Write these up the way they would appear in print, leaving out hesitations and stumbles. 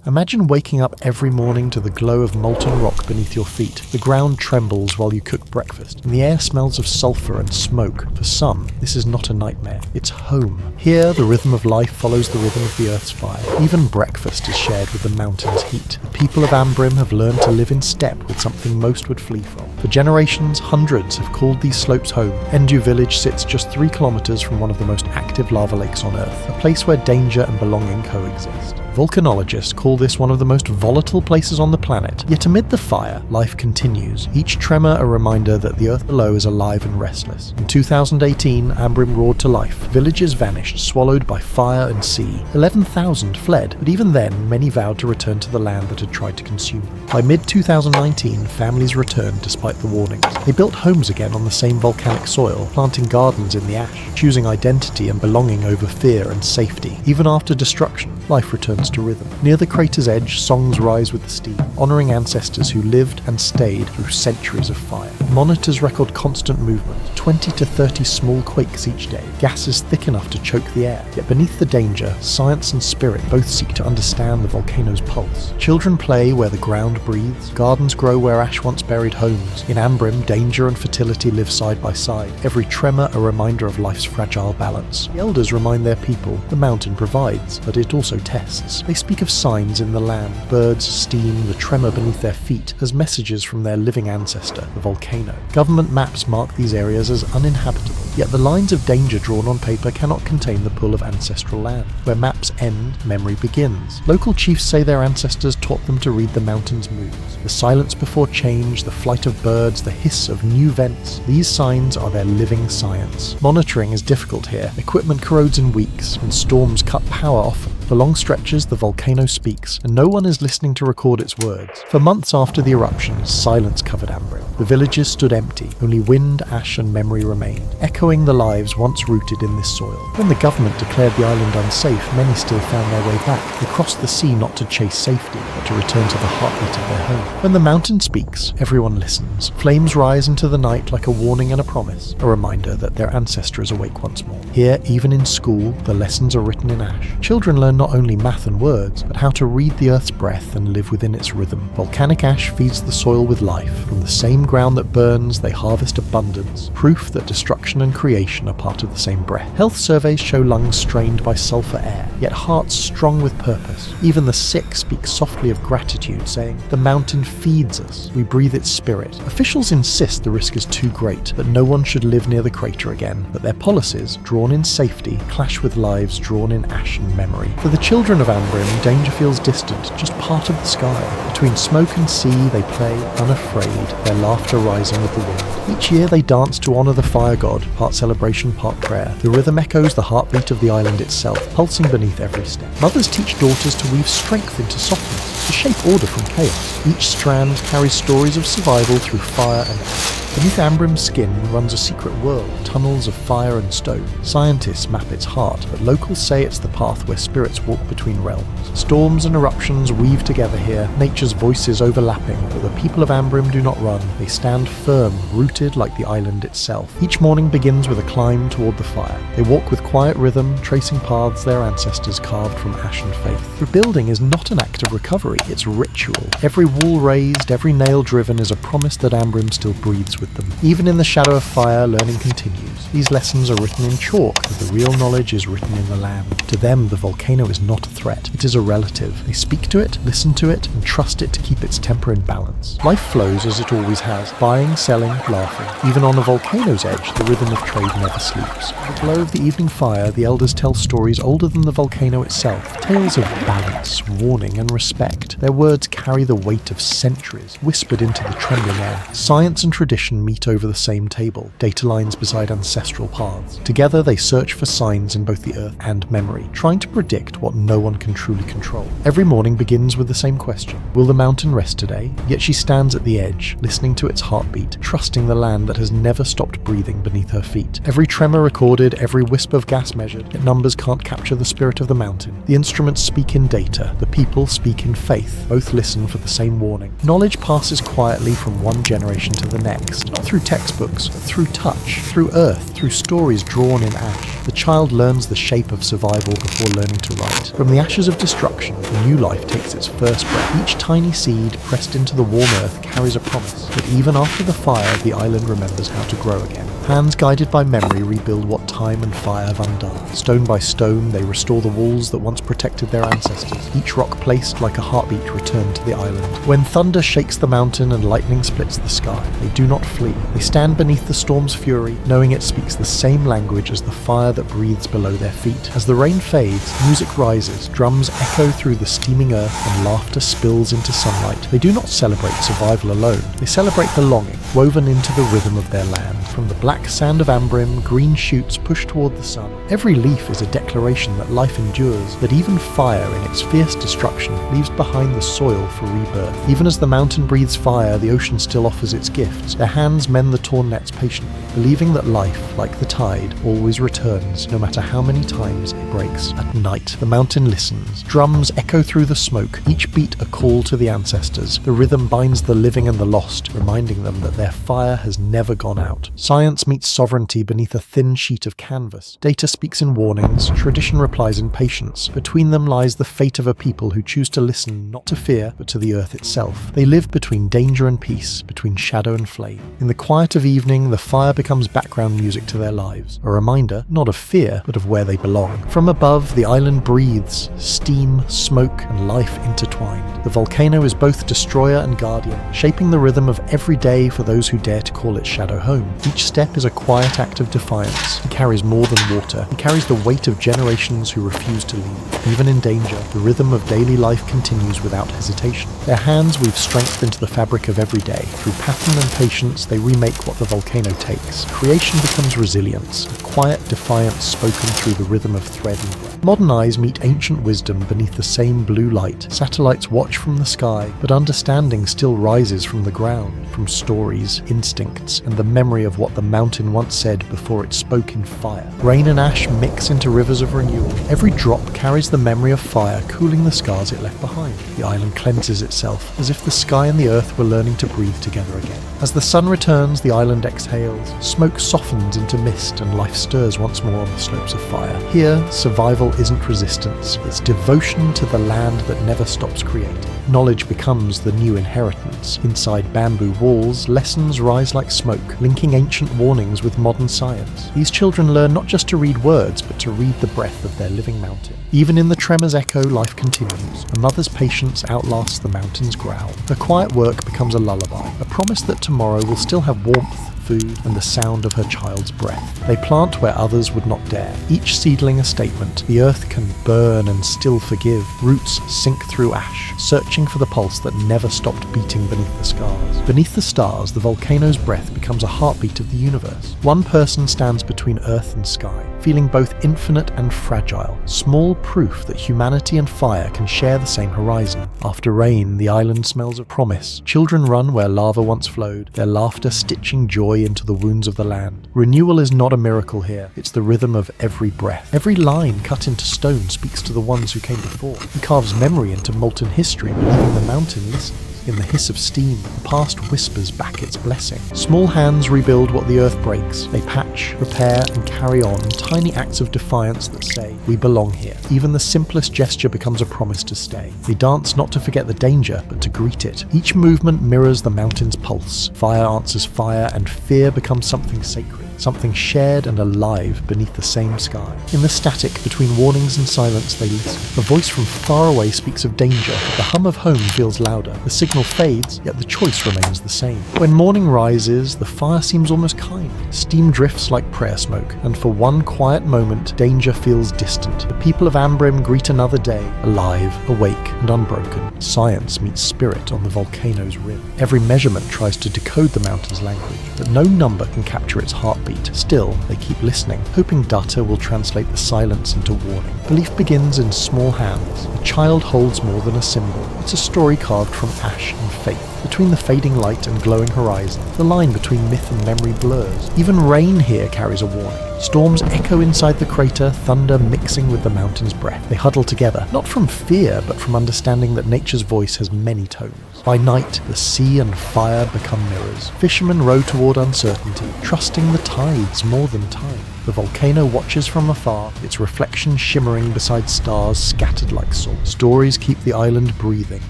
Imagine waking up every morning to the glow of molten rock beneath your feet. The ground trembles while you cook breakfast, and the air smells of sulfur and smoke. For some, this is not a nightmare, it's home. Here, the rhythm of life follows the rhythm of the Earth's fire. Even breakfast is shared with the mountain's heat. The people of Ambrim have learned to live in step with something most would flee from. For generations, hundreds have called these slopes home. Endu village sits just 3 kilometers from one of the most active lava lakes on Earth, a place where danger and belonging coexist. Volcanologists call this one of the most volatile places on the planet, yet amid the fire, life continues, each tremor a reminder that the Earth below is alive and restless. In 2018, Ambrim roared to life. Villages vanished, swallowed by fire and sea. 11,000 fled, but even then, many vowed to return to the land that had tried to consume them. By mid-2019, families returned despite the warnings. They built homes again on the same volcanic soil, planting gardens in the ash, choosing identity and belonging over fear and safety. Even after destruction, life returns to rhythm. Near the crater's edge, songs rise with the steam, honouring ancestors who lived and stayed through centuries of fire. Monitors record constant movement, 20 to 30 small quakes each day, gases thick enough to choke the air. Yet beneath the danger, science and spirit both seek to understand the volcano's pulse. Children play where the ground breathes, gardens grow where ash once buried homes. In Ambrim, danger and fertility live side by side, every tremor a reminder of life's fragile balance. The elders remind their people, the mountain provides, but it also tests. They speak of signs in the land, birds, steam, the tremor beneath their feet, as messages from their living ancestor, the volcano. Government maps mark these areas as uninhabitable, yet the lines of danger drawn on paper cannot contain the pull of ancestral land. Where maps end, memory begins. Local chiefs say their ancestors taught them to read the mountain's moods. The silence before change, the flight of birds, the hiss of new vents, these signs are their living science. Monitoring is difficult here. Equipment corrodes in weeks, and storms cut power often. For long stretches, the volcano speaks, and no one is listening to record its words. For months after the eruptions, silence covered Ambrim. The villages stood empty, only wind, ash and memory remained, echoing the lives once rooted in this soil. When the government declared the island unsafe, many still found their way back. They crossed the sea not to chase safety, but to return to the heartbeat of their home. When the mountain speaks, everyone listens. Flames rise into the night like a warning and a promise, a reminder that their ancestor is awake once more. Here, even in school, the lessons are written in ash. Children learn not only math and words, but how to read the Earth's breath and live within its rhythm. Volcanic ash feeds the soil with life. From the same ground that burns, they harvest abundance, proof that destruction and creation are part of the same breath. Health surveys show lungs strained by sulfur air, yet hearts strong with purpose. Even the sick speak softly of gratitude, saying, "The mountain feeds us. We breathe its spirit." Officials insist the risk is too great, that no one should live near the crater again, but their policies, drawn in safety, clash with lives drawn in ash and memory. For the children of Ambrim, danger feels distant, just part of the sky. Between smoke and sea, they play, unafraid, their laughter rising with the wind. Each year they dance to honour the fire god, part celebration, part prayer. The rhythm echoes the heartbeat of the island itself, pulsing beneath every step. Mothers teach daughters to weave strength into softness, to shape order from chaos. Each strand carries stories of survival through fire and ash. Beneath Ambrim's skin runs a secret world, tunnels of fire and stone. Scientists map its heart, but locals say it's the path where spirits walk between realms. Storms and eruptions weave together here, nature's voices overlapping, but the people of Ambrim do not run. They stand firm, rooted like the island itself. Each morning begins with a climb toward the fire. They walk with quiet rhythm, tracing paths their ancestors carved from ash and faith. Rebuilding is not an act of recovery, it's ritual. Every wall raised, every nail driven is a promise that Ambrim still breathes with them. Even in the shadow of fire, learning continues. These lessons are written in chalk, but the real knowledge is written in the land. To them, the volcano is not a threat, it is a relative. They speak to it, listen to it, and trust it to keep its temper in balance. Life flows as it always has, buying, selling, laughing. Even on the volcano's edge, the rhythm of trade never sleeps. In the glow of the evening fire, the elders tell stories older than the volcano itself, tales of balance, warning, and respect. Their words carry the weight of centuries, whispered into the trembling air. Science and tradition meet over the same table, data lines beside ancestral paths. Together they search for signs in both the earth and memory, trying to predict what no one can truly control. Every morning begins with the same question: will the mountain rest today? Yet she stands at the edge, listening to its heartbeat, trusting the land that has never stopped breathing beneath her feet. Every tremor recorded, every wisp of gas measured, yet numbers can't capture the spirit of the mountain. The instruments speak in data, the people speak in faith, both listen for the same warning. Knowledge passes quietly from one generation to the next, not through textbooks, but through touch, through earth, Through stories drawn in ash, the child learns the shape of survival before learning to write. From the ashes of destruction, a new life takes its first breath. Each tiny seed pressed into the warm earth carries a promise that even after the fire, the island remembers how to grow again. Hands guided by memory rebuild what time and fire have undone. Stone by stone, they restore the walls that once protected their ancestors. Each rock placed like a heartbeat returned to the island. When thunder shakes the mountain and lightning splits the sky, they do not flee. They stand beneath the storm's fury, knowing it speaks the same language as the fire that breathes below their feet. As the rain fades, music rises, drums echo through the steaming earth, and laughter spills into sunlight. They do not celebrate survival alone. They celebrate the longing, woven into the rhythm of their land. From the black sand of Ambrim, green shoots push toward the sun. Every leaf is a declaration that life endures, that even fire in its fierce destruction leaves behind the soil for rebirth. Even as the mountain breathes fire, the ocean still offers its gifts. Their hands mend the torn nets patiently, believing that life, like the tide, always returns, no matter how many times it breaks. At night, the mountain listens. Drums echo through the smoke, each beat a call to the ancestors. The rhythm binds the living and the lost, reminding them that their fire has never gone out. Science meets sovereignty beneath a thin sheet of canvas. Data speaks in warnings, tradition replies in patience. Between them lies the fate of a people who choose to listen not to fear, but to the earth itself. They live between danger and peace, between shadow and flame. In the quiet of evening, the fire becomes background music to their lives, a reminder, not of fear, but of where they belong. From above, the island breathes, steam, smoke, and life intertwined. The volcano is both destroyer and guardian, shaping the rhythm of every day for those who dare to call its shadow home. Each step is a quiet act of defiance. He carries more than water. He carries the weight of generations who refuse to leave. Even in danger, the rhythm of daily life continues without hesitation. Their hands weave strength into the fabric of every day. Through pattern and patience, they remake what the volcano takes. Creation becomes resilience, a quiet defiance spoken through the rhythm of thread and breath. Modern eyes meet ancient wisdom beneath the same blue light. Satellites watch from the sky, but understanding still rises from the ground, from stories, instincts, and the memory of what the mountain once said before it spoke in fire. Rain and ash mix into rivers of renewal. Every drop carries the memory of fire, cooling the scars it left behind. The island cleanses itself, as if the sky and the earth were learning to breathe together again. As the sun returns, the island exhales. Smoke softens into mist, and life stirs once more on the slopes of fire. Here, survival isn't resistance. It's devotion to the land that never stops creating. Knowledge becomes the new inheritance. Inside bamboo walls, lessons rise like smoke, linking ancient warnings with modern science. These children learn not just to read words, but to read the breath of their living mountain. Even in the tremor's echo, life continues. A mother's patience outlasts the mountain's growl. Her quiet work becomes a lullaby, a promise that tomorrow will still have warmth, food, and the sound of her child's breath. They plant where others would not dare. Each seedling a statement. The earth can burn and still forgive. Roots sink through ash, searching for the pulse that never stopped beating beneath the scars. Beneath the stars, the volcano's breath becomes a heartbeat of the universe. One person stands between earth and sky, feeling both infinite and fragile. Small proof that humanity and fire can share the same horizon. After rain, the island smells of promise. Children run where lava once flowed, their laughter stitching joy into the wounds of the land. Renewal is not a miracle here. It's the rhythm of every breath. Every line cut into stone speaks to the ones who came before. He carves memory into molten history, believing the mountain listens. In the hiss of steam, the past whispers back its blessing. Small hands rebuild what the earth breaks. They patch, repair, and carry on, tiny acts of defiance that say, we belong here. Even the simplest gesture becomes a promise to stay. They dance not to forget the danger, but to greet it. Each movement mirrors the mountain's pulse. Fire answers fire, and fear becomes something sacred. Something shared and alive beneath the same sky. In the static between warnings and silence, they listen. A voice from far away speaks of danger. The hum of home feels louder. The signal fades, yet the choice remains the same. When morning rises, the fire seems almost kind. Steam drifts like prayer smoke, and for one quiet moment, danger feels distant. The people of Ambrim greet another day, alive, awake, and unbroken. Science meets spirit on the volcano's rim. Every measurement tries to decode the mountain's language, but no number can capture its heartbeat. Still, they keep listening, hoping data will translate the silence into warning. Belief begins in small hands. A child holds more than a symbol. It's a story carved from ash and faith. Between the fading light and glowing horizon, the line between myth and memory blurs. Even rain here carries a warning. Storms echo inside the crater, thunder mixing with the mountain's breath. They huddle together, not from fear, but from understanding that nature's voice has many tones. By night, the sea and fire become mirrors. Fishermen row toward uncertainty, trusting the tides more than time. The volcano watches from afar, its reflection shimmering beside stars scattered like salt. Stories keep the island breathing,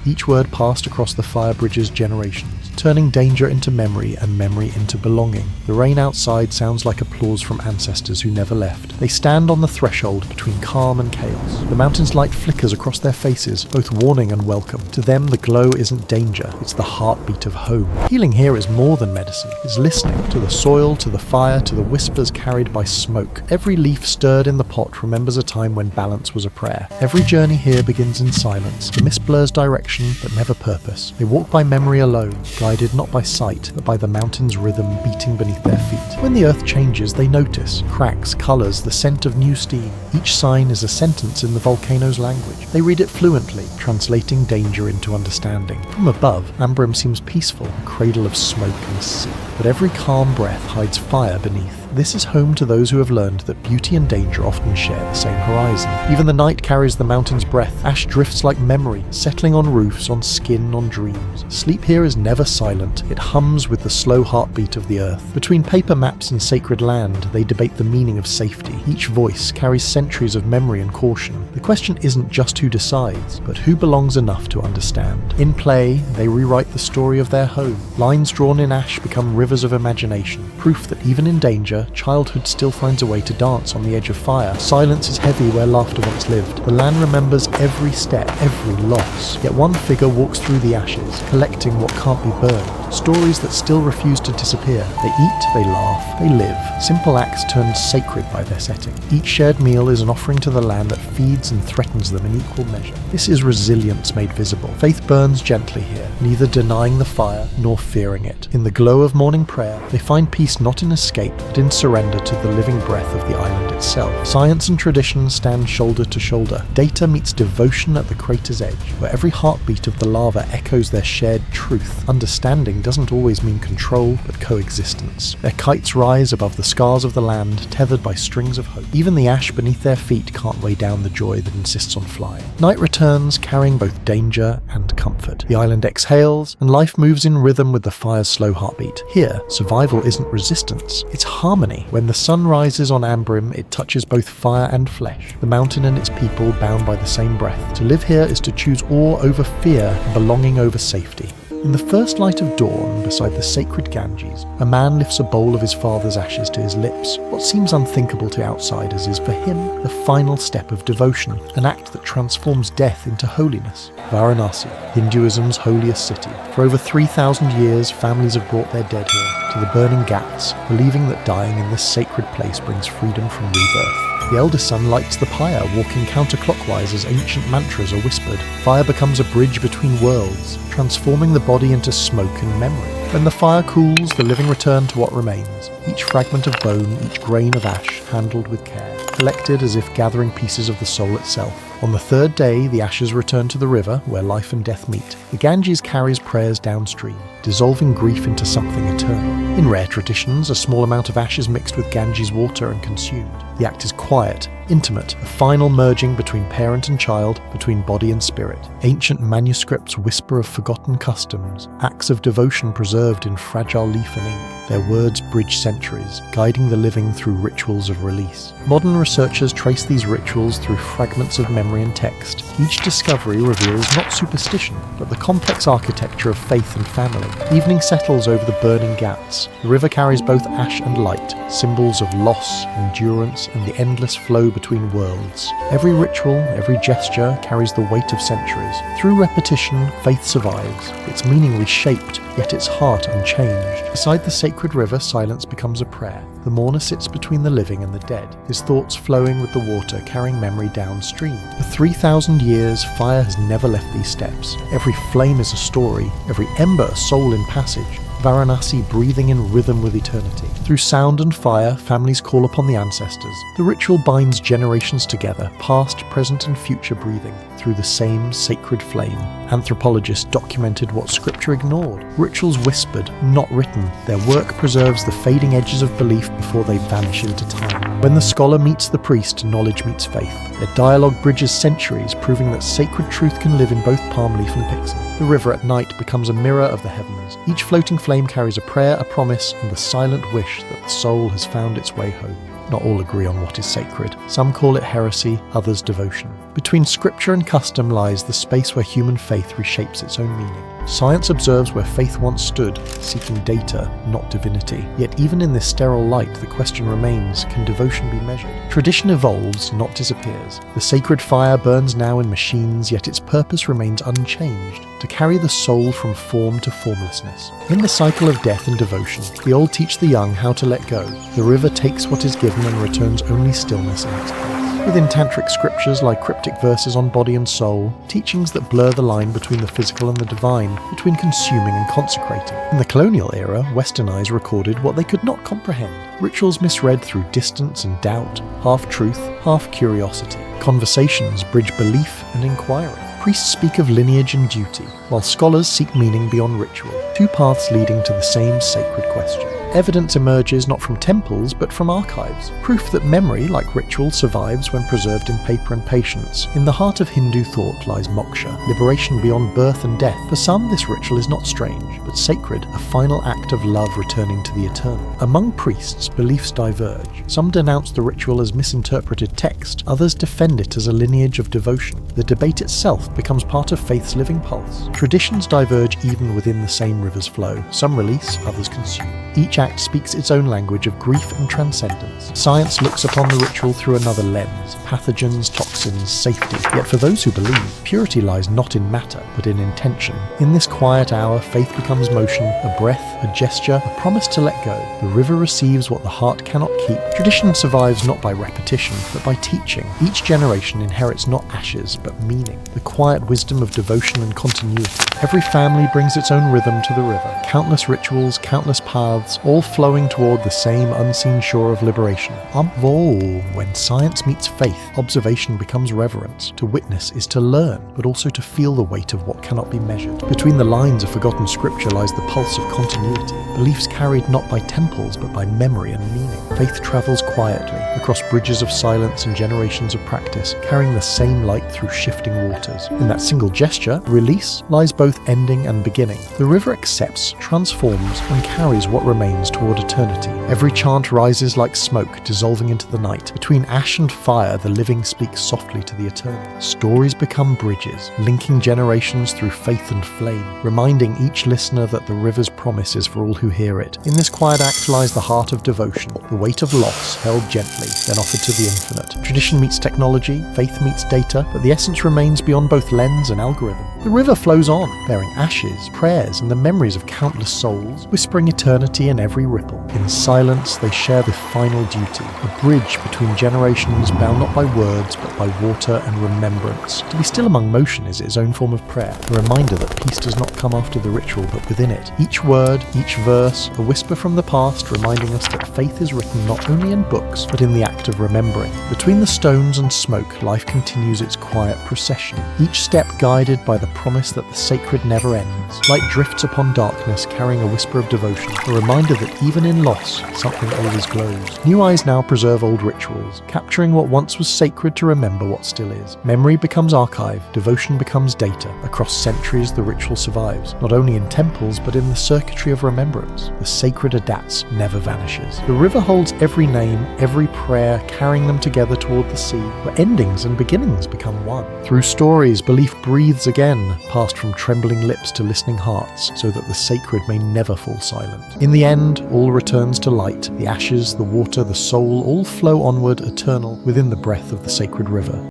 each word passed across the fire bridge's generations, turning danger into memory and memory into belonging. The rain outside sounds like applause from ancestors who never left. They stand on the threshold between calm and chaos. The mountain's light flickers across their faces, both warning and welcome. To them, the glow isn't danger, it's the heartbeat of home. Healing here is more than medicine. It's listening to the soil, to the fire, to the whispers carried by smoke. Every leaf stirred in the pot remembers a time when balance was a prayer. Every journey here begins in silence. The mist blurs direction, but never purpose. They walk by memory alone, guided not by sight, but by the mountain's rhythm beating beneath their feet. When the earth changes, they notice cracks, colours, the scent of new steam. Each sign is a sentence in the volcano's language. They read it fluently, translating danger into understanding. From above, Ambrim seems peaceful, a cradle of smoke and sea. But every calm breath hides fire beneath. This is home to those who have learned that beauty and danger often share the same horizon. Even the night carries the mountain's breath. Ash drifts like memory, settling on roofs, on skin, on dreams. Sleep here is never silent. It hums with the slow heartbeat of the earth. Between paper maps and sacred land, they debate the meaning of safety. Each voice carries centuries of memory and caution. The question isn't just who decides, but who belongs enough to understand. In play, they rewrite the story of their home. Lines drawn in ash become rivers of imagination, proof that even in danger, childhood still finds a way to dance on the edge of fire. Silence is heavy where laughter once lived. The land remembers every step, every loss. Yet one figure walks through the ashes, collecting what can't be burned. Stories that still refuse to disappear. They eat, they laugh, they live. Simple acts turned sacred by their setting. Each shared meal is an offering to the land that feeds and threatens them in equal measure. This is resilience made visible. Faith burns gently here, neither denying the fire nor fearing it. In the glow of morning prayer, they find peace not in escape, but in surrender to the living breath of the island itself. Science and tradition stand shoulder to shoulder. Data meets devotion at the crater's edge, where every heartbeat of the lava echoes their shared truth. Understanding doesn't always mean control, but coexistence. Their kites rise above the scars of the land, tethered by strings of hope. Even the ash beneath their feet can't weigh down the joy that insists on flying. Night returns, carrying both danger and comfort. The island exhales, and life moves in rhythm with the fire's slow heartbeat. Here, survival isn't resistance, it's harmony. When the sun rises on Ambrim, it touches both fire and flesh, the mountain and its people bound by the same breath. To live here is to choose awe over fear and belonging over safety. In the first light of dawn, beside the sacred Ganges, a man lifts a bowl of his father's ashes to his lips. What seems unthinkable to outsiders is, for him, the final step of devotion, an act that transforms death into holiness. Varanasi, Hinduism's holiest city. For over 3,000 years, families have brought their dead here, to the burning ghats, believing that dying in this sacred place brings freedom from rebirth. The eldest son lights the pyre, walking counterclockwise as ancient mantras are whispered. Fire becomes a bridge between worlds, transforming the body into smoke and memory. When the fire cools, the living return to what remains. Each fragment of bone, each grain of ash, handled with care, collected as if gathering pieces of the soul itself. On the third day, the ashes return to the river, where life and death meet. The Ganges carries prayers downstream, dissolving grief into something eternal. In rare traditions, a small amount of ash is mixed with Ganges water and consumed. The act is quiet, intimate, a final merging between parent and child, between body and spirit. Ancient manuscripts whisper of forgotten customs, acts of devotion preserved in fragile leaf and ink. Their words bridge centuries, guiding the living through rituals of release. Modern researchers trace these rituals through fragments of memory and text. Each discovery reveals not superstition, but the complex architecture of faith and family. Evening settles over the burning ghats. The river carries both ash and light, symbols of loss, endurance, and the endless flow between worlds. Every ritual, every gesture carries the weight of centuries. Through repetition, faith survives, its meaning reshaped, yet its heart unchanged. Beside the sacred river, silence becomes a prayer. The mourner sits between the living and the dead, his thoughts flowing with the water, carrying memory downstream. For 3,000 years, fire has never left these steps. Every flame is a story, every ember a soul in passage. Varanasi breathing in rhythm with eternity. Through sound and fire, families call upon the ancestors. The ritual binds generations together, past, present and future breathing, through the same sacred flame. Anthropologists documented what scripture ignored. Rituals whispered, not written. Their work preserves the fading edges of belief before they vanish into time. When the scholar meets the priest, knowledge meets faith. Their dialogue bridges centuries, proving that sacred truth can live in both palm leaf and pixel. The river at night becomes a mirror of the heavens. Each floating flame carries a prayer, a promise, and the silent wish that the soul has found its way home. Not all agree on what is sacred. Some call it heresy, others devotion. Between scripture and custom lies the space where human faith reshapes its own meaning. Science observes where faith once stood, seeking data, not divinity. Yet even in this sterile light, the question remains, can devotion be measured? Tradition evolves, not disappears. The sacred fire burns now in machines, yet its purpose remains unchanged, to carry the soul from form to formlessness. In the cycle of death and devotion, the old teach the young how to let go. The river takes what is given and returns only stillness in its place. Within tantric scriptures lie cryptic verses on body and soul, teachings that blur the line between the physical and the divine, between consuming and consecrating. In the colonial era, Western eyes recorded what they could not comprehend. Rituals misread through distance and doubt, half truth, half curiosity. Conversations bridge belief and inquiry. Priests speak of lineage and duty, while scholars seek meaning beyond ritual, two paths leading to the same sacred question. Evidence emerges not from temples but from archives, proof that memory, like ritual, survives when preserved in paper and patience. In the heart of Hindu thought lies moksha, liberation beyond birth and death. For some, this ritual is not strange, but sacred, a final act of love returning to the eternal. Among priests, beliefs diverge. Some denounce the ritual as misinterpreted text, others defend it as a lineage of devotion. The debate itself becomes part of faith's living pulse. Traditions diverge even within the same river's flow. Some release, others consume. Each act speaks its own language of grief and transcendence. Science looks upon the ritual through another lens, pathogens, toxins, safety. Yet for those who believe, purity lies not in matter, but in intention. In this quiet hour, faith becomes motion, a breath, a gesture, a promise to let go. The river receives what the heart cannot keep. Tradition survives not by repetition, but by teaching. Each generation inherits not ashes, but meaning, the quiet wisdom of devotion and continuity. Every family brings its own rhythm to the river. Countless rituals, countless paths, all flowing toward the same unseen shore of liberation. Above all, when science meets faith, observation becomes reverence. To witness is to learn, but also to feel the weight of what cannot be measured. Between the lines of forgotten scripture lies the pulse of continuity, beliefs carried not by temples, but by memory and meaning. Faith travels quietly, across bridges of silence and generations of practice, carrying the same light through shifting waters. In that single gesture, release lies both ending and beginning. The river accepts, transforms, and carries what remains toward eternity. Every chant rises like smoke, dissolving into the night. Between ash and fire, the living speaks softly to the eternal. Stories become bridges, linking generations through faith and flame, reminding each listener that the river's promise is for all who hear it. In this quiet act lies the heart of devotion, the weight of loss held gently, then offered to the infinite. Tradition meets technology, faith meets data, but the essence remains beyond both lens and algorithm. The river flows on, bearing ashes, prayers, and the memories of countless souls, whispering eternity in every ripple. In silence, they share the final duty, a bridge between generations bound not by words, but by water and remembrance. To be still among motion is its own form of prayer, a reminder that peace does not come after the ritual, but within it. Each word, each verse, a whisper from the past, reminding us that faith is written not only in books, but in the act of remembering. Between the stones and smoke, life continues its quiet procession, each step guided by the promise that the sacred never ends. Light drifts upon darkness, carrying a whisper of devotion, a reminder that even in loss, something always glows. New eyes now preserve old rituals, capturing what once was sacred to remember what still is. Memory becomes archive, devotion becomes data. Across centuries, the ritual survives, not only in temples, but in the circuitry of remembrance. The sacred adapts, never vanishes. The river holds every name, every prayer, carrying them together toward the sea, where endings and beginnings become one. Through stories, belief breathes again, passed from trembling lips to listening hearts, so that the sacred may never fall silent. In the end, all returns to light. The ashes, the water, the soul, all flow onward eternal within the breath of the sacred river.